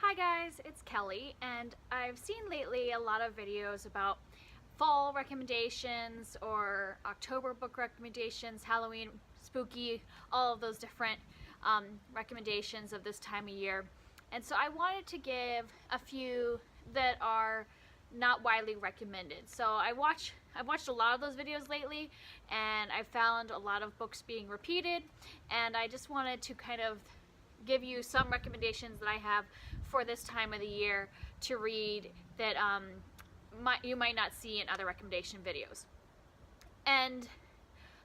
Hi guys, it's Kelly, and I've seen lately a lot of videos about fall recommendations or October book recommendations, Halloween, spooky, all of those different recommendations of this time of year. And so I wanted to give a few that are not widely recommended. So I've watched a lot of those videos lately, and I found a lot of books being repeated, and I just wanted to kind of give you some recommendations that I have for this time of the year to read that you might not see in other recommendation videos. And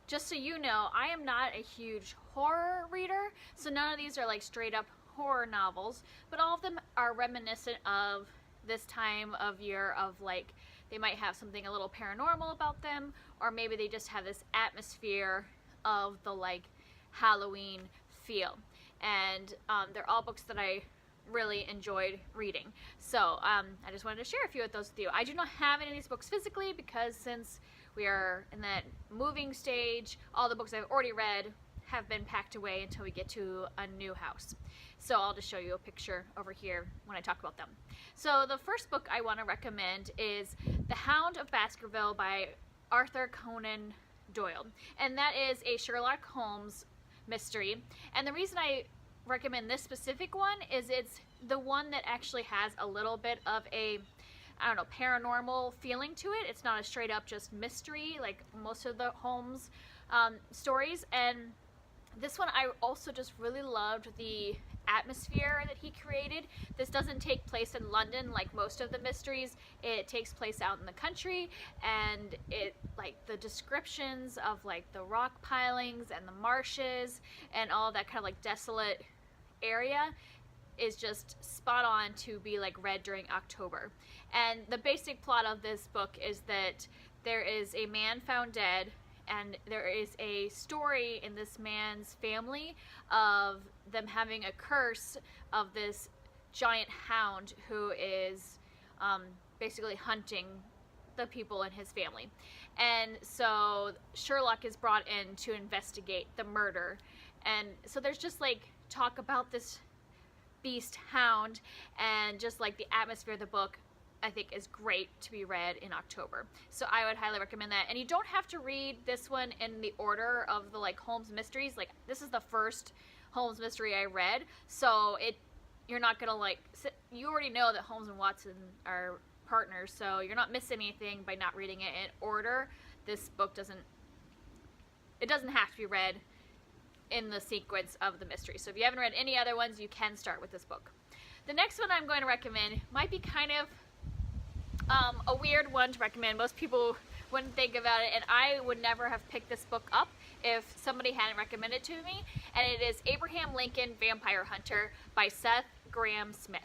just so you know, I am not a huge horror reader, so none of these are like straight up horror novels, but all of them are reminiscent of this time of year, of like they might have something a little paranormal about them, or maybe they just have this atmosphere of the like Halloween feel. And they're all books that I really enjoyed reading. So I just wanted to share a few of those with you. I do not have any of these books physically because since we are in that moving stage, all the books I've already read have been packed away until we get to a new house. So I'll just show you a picture over here when I talk about them. So the first book I want to recommend is The Hound of Baskerville by Arthur Conan Doyle. And that is a Sherlock Holmes mystery. And the reason I recommend this specific one is it's the one that actually has a little bit of a, I don't know, paranormal feeling to it. It's not a straight up just mystery like most of the Holmes stories. And this one I also just really loved the atmosphere that he created. This doesn't take place in London like most of the mysteries. It takes place out in the country, and it like the descriptions of like the rock pilings and the marshes and all that kind of like desolate area is just spot on to be like read during October. And the basic plot of this book is that there is a man found dead, and there is a story in this man's family of them having a curse of this giant hound who is basically hunting the people in his family. And so Sherlock is brought in to investigate the murder. And so there's just like talk about this beast hound, and just like the atmosphere of the book I think is great to be read in October. So I would highly recommend that. And you don't have to read this one in the order of the like Holmes mysteries. Like this is the first Holmes mystery I read, so you're not gonna like you already know that Holmes and Watson are partners, so you're not missing anything by not reading it in order. This book doesn't have to be read in the sequence of the mystery. So if you haven't read any other ones, you can start with this book. The next one I'm going to recommend might be kind of a weird one to recommend. Most people wouldn't think about it, and I would never have picked this book up if somebody hadn't recommended it to me. And it is Abraham Lincoln Vampire Hunter by Seth Graham Smith.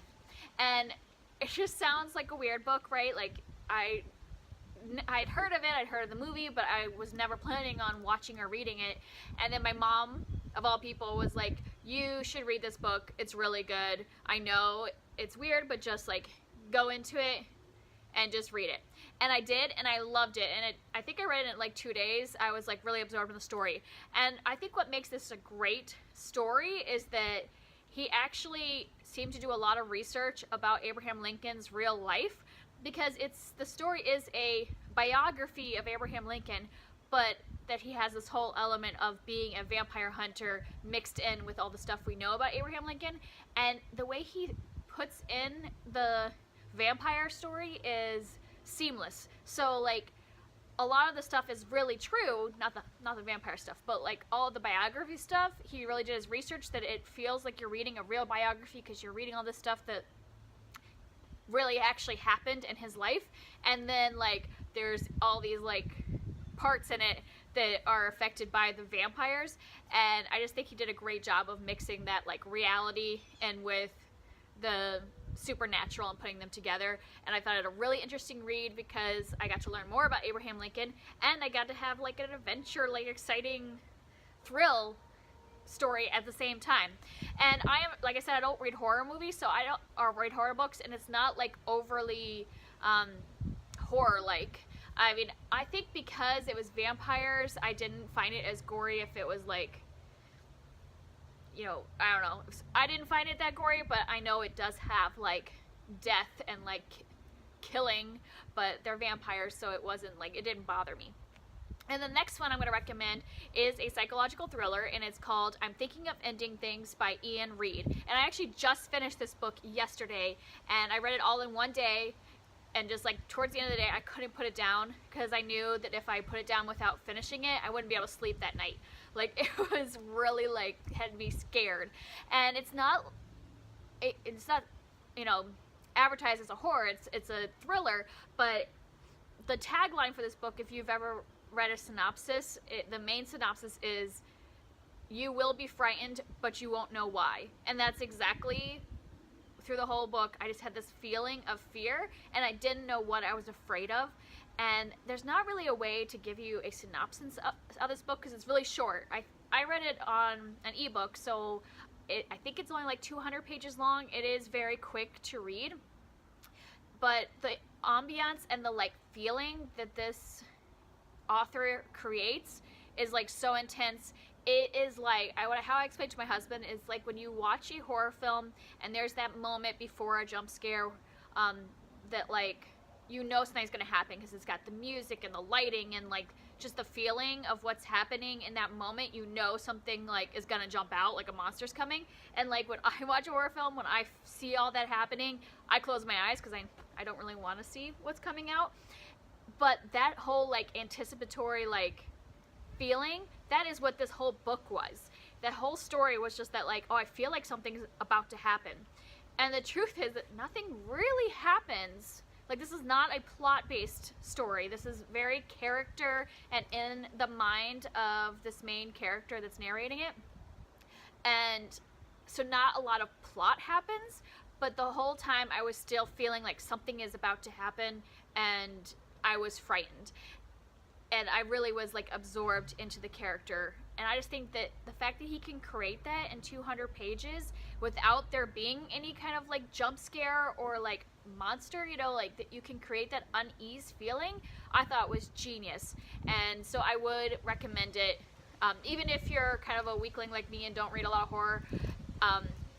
And it just sounds like a weird book, right? Like I'd heard of it, I'd heard of the movie, but I was never planning on watching or reading it. And then my mom, of all people, was like, you should read this book, it's really good. I know it's weird, but just like go into it and just read it. And I did, and I loved it. And I think I read it in like 2 days. I was like really absorbed in the story. And I think what makes this a great story is that he actually seemed to do a lot of research about Abraham Lincoln's real life, because the story is a biography of Abraham Lincoln, but that he has this whole element of being a vampire hunter mixed in with all the stuff we know about Abraham Lincoln. And the way he puts in the vampire story is seamless. So like a lot of the stuff is really true, not the vampire stuff, but like all the biography stuff, he really did his research that it feels like you're reading a real biography, because you're reading all this stuff that really actually happened in his life. And then like there's all these like parts in it that are affected by the vampires, and I just think he did a great job of mixing that like reality and with the supernatural and putting them together. And I found it a really interesting read because I got to learn more about Abraham Lincoln, and I got to have like an adventure, like exciting thrill story at the same time. And I am, like I said, I don't read horror movies, so or read horror books, and it's not like overly horror like. I mean, I think because it was vampires, I didn't find it as gory if it was like you know, I don't know. I didn't find it that gory, but I know it does have, like, death and, like, killing, but they're vampires, so it wasn't, like, it didn't bother me. And the next one I'm going to recommend is a psychological thriller, and it's called I'm Thinking of Ending Things by Ian Reid. And I actually just finished this book yesterday, and I read it all in one day, and just, like, towards the end of the day, I couldn't put it down, because I knew that if I put it down without finishing it, I wouldn't be able to sleep that night. Like, it was really, like, had me scared. And it's not, you know, advertised as a horror, it's a thriller, but the tagline for this book, if you've ever read a synopsis, the main synopsis is, you will be frightened, but you won't know why. And that's exactly, through the whole book, I just had this feeling of fear, and I didn't know what I was afraid of. And there's not really a way to give you a synopsis of this book, because it's really short. I read it on an ebook, so I think it's only like 200 pages long. It is very quick to read, but the ambiance and the, like, feeling that this author creates is, like, so intense. It is like, how I explained to my husband is like when you watch a horror film and there's that moment before a jump scare, that, like, you know something's gonna happen because it's got the music and the lighting and, like, just the feeling of what's happening in that moment. You know something, like, is gonna jump out, like a monster's coming. And, like, when I watch a horror film, when I see all that happening, I close my eyes because I don't really want to see what's coming out. But that whole, like, anticipatory, like, feeling, that is what this whole book was. That whole story was just that, like, oh, I feel like something's about to happen. And the truth is that nothing really happens. Like, this is not a plot-based story. This is very character and in the mind of this main character that's narrating it. And so not a lot of plot happens, but the whole time I was still feeling like something is about to happen, and I was frightened. And I really was, like, absorbed into the character. And I just think that the fact that he can create that in 200 pages without there being any kind of, like, jump scare or, like, monster, you know, like, that you can create that unease feeling, I thought was genius. And so I would recommend it. Even if you're kind of a weakling like me and don't read a lot of horror,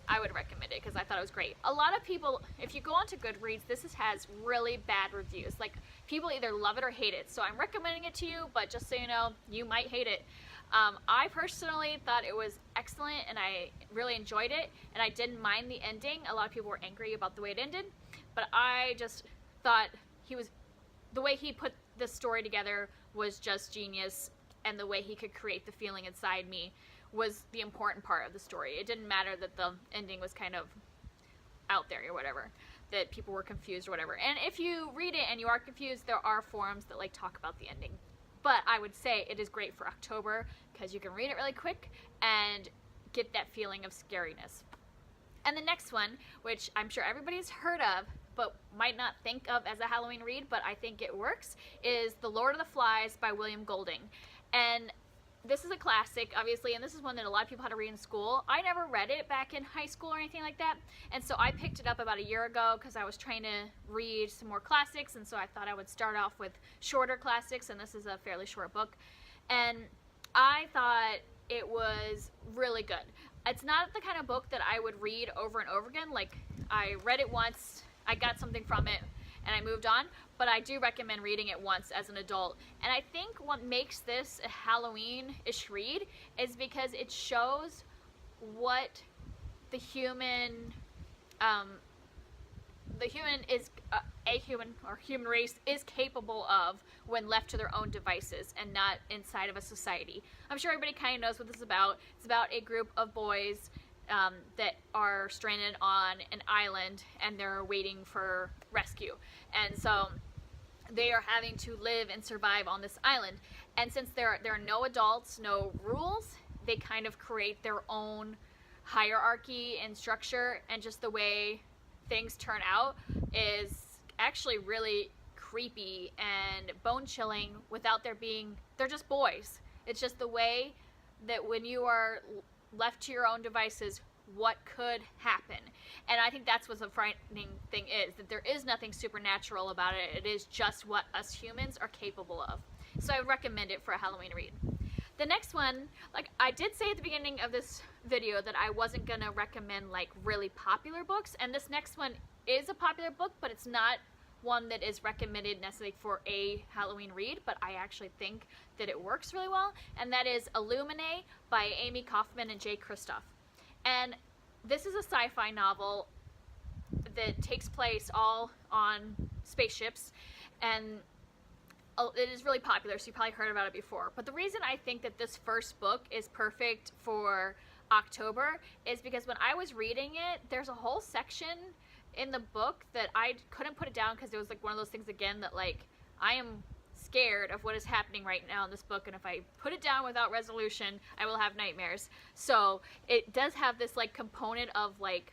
I would recommend it because I thought it was great. A lot of people, if you go onto Goodreads, has really bad reviews. Like, people either love it or hate it. So I'm recommending it to you, but just so you know, you might hate it. I personally thought it was excellent, and I really enjoyed it, and I didn't mind the ending. A lot of people were angry about the way it ended, but I just thought the way he put this story together was just genius, and the way he could create the feeling inside me was the important part of the story. It didn't matter that the ending was kind of out there or whatever, that people were confused or whatever. And if you read it and you are confused, there are forums that, like, talk about the ending. But I would say it is great for October because you can read it really quick and get that feeling of scariness. And the next one, which I'm sure everybody's heard of, but might not think of as a Halloween read, but I think it works, is The Lord of the Flies by William Golding. And this is a classic, obviously, and this is one that a lot of people had to read in school. I never read it back in high school or anything like that, and so I picked it up about a year ago because I was trying to read some more classics, and so I thought I would start off with shorter classics, and this is a fairly short book. And I thought it was really good. It's not the kind of book that I would read over and over again. Like, I read it once, I got something from it, and I moved on, but I do recommend reading it once as an adult. And I think what makes this a Halloween-ish read is because it shows what the human human race is capable of when left to their own devices and not inside of a society. I'm sure everybody kind of knows what this is about. It's about a group of boys that are stranded on an island, and they're waiting for rescue. And so they are having to live and survive on this island. And since there are no adults, no rules, they kind of create their own hierarchy and structure, and just the way things turn out is actually really creepy and bone-chilling without they're just boys. It's just the way that when you are left to your own devices, what could happen. And I think that's what the frightening thing is, that there is nothing supernatural about it. It is just what us humans are capable of. So I would recommend it for a Halloween read. The next one, like I did say at the beginning of this video that I wasn't gonna recommend like really popular books, and this next one is a popular book, but it's not one that is recommended necessarily for a Halloween read, but I actually think that it works really well, and that is Illuminate by Amy Kaufman and Jay Kristoff. And this is a sci-fi novel that takes place all on spaceships, and it is really popular, so you probably heard about it before. But the reason I think that this first book is perfect for October is because when I was reading it, there's a whole section in the book that I couldn't put it down because it was like one of those things again that like I am scared of what is happening right now in this book, and if I put it down without resolution, I will have nightmares. So it does have this like component of like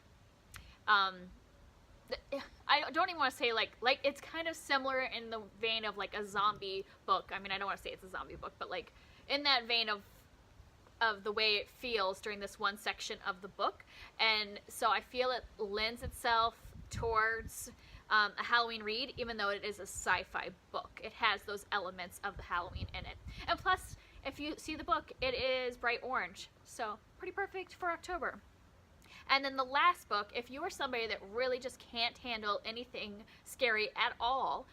I don't even want to say like it's kind of similar in the vein of like a zombie book. I mean, I don't want to say it's a zombie book, but like in that vein of the way it feels during this one section of the book. And so I feel it lends itself towards a Halloween read, even though it is a sci-fi book. It has those elements of the Halloween in it. And plus, if you see the book, it is bright orange, so pretty perfect for October. And then the last book, if you are somebody that really just can't handle anything scary at all,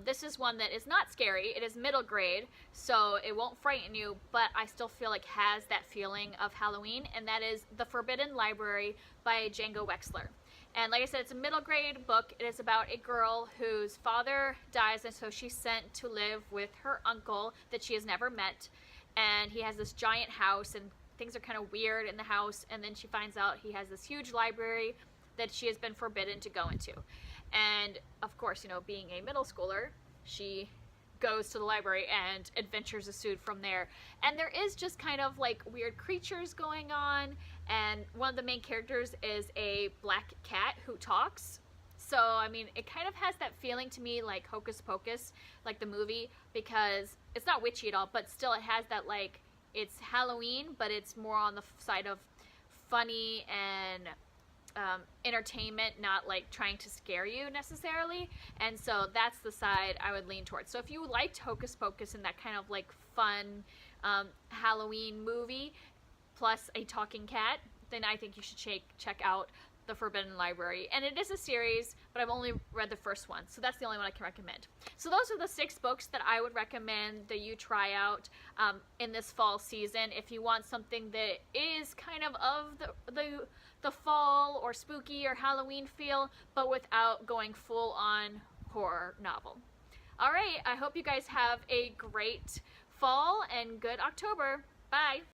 this is one that is not scary. It is middle grade, so it won't frighten you, but I still feel like has that feeling of Halloween, and that is The Forbidden Library by Django Wexler. And like I said, it's a middle grade book. It is about a girl whose father dies, and so she's sent to live with her uncle that she has never met, and he has this giant house, and things are kind of weird in the house, and then she finds out he has this huge library that she has been forbidden to go into. And of course, you know, being a middle schooler, she goes to the library and adventures ensued from there. And there is just kind of like weird creatures going on, and one of the main characters is a black cat who talks. So I mean, it kind of has that feeling to me like Hocus Pocus, like the movie, because it's not witchy at all, but still it has that like, it's Halloween, but it's more on the side of funny and entertainment, not like trying to scare you necessarily. And so that's the side I would lean towards. So if you liked Hocus Pocus and that kind of like fun Halloween movie plus a talking cat, then I think you should check out The Forbidden Library. And it is a series, but I've only read the first one, so that's the only one I can recommend. So those are the 6 books that I would recommend that you try out in this fall season if you want something that is kind of the fall or spooky or Halloween feel, but without going full on horror novel. All right, I hope you guys have a great fall and good October. Bye.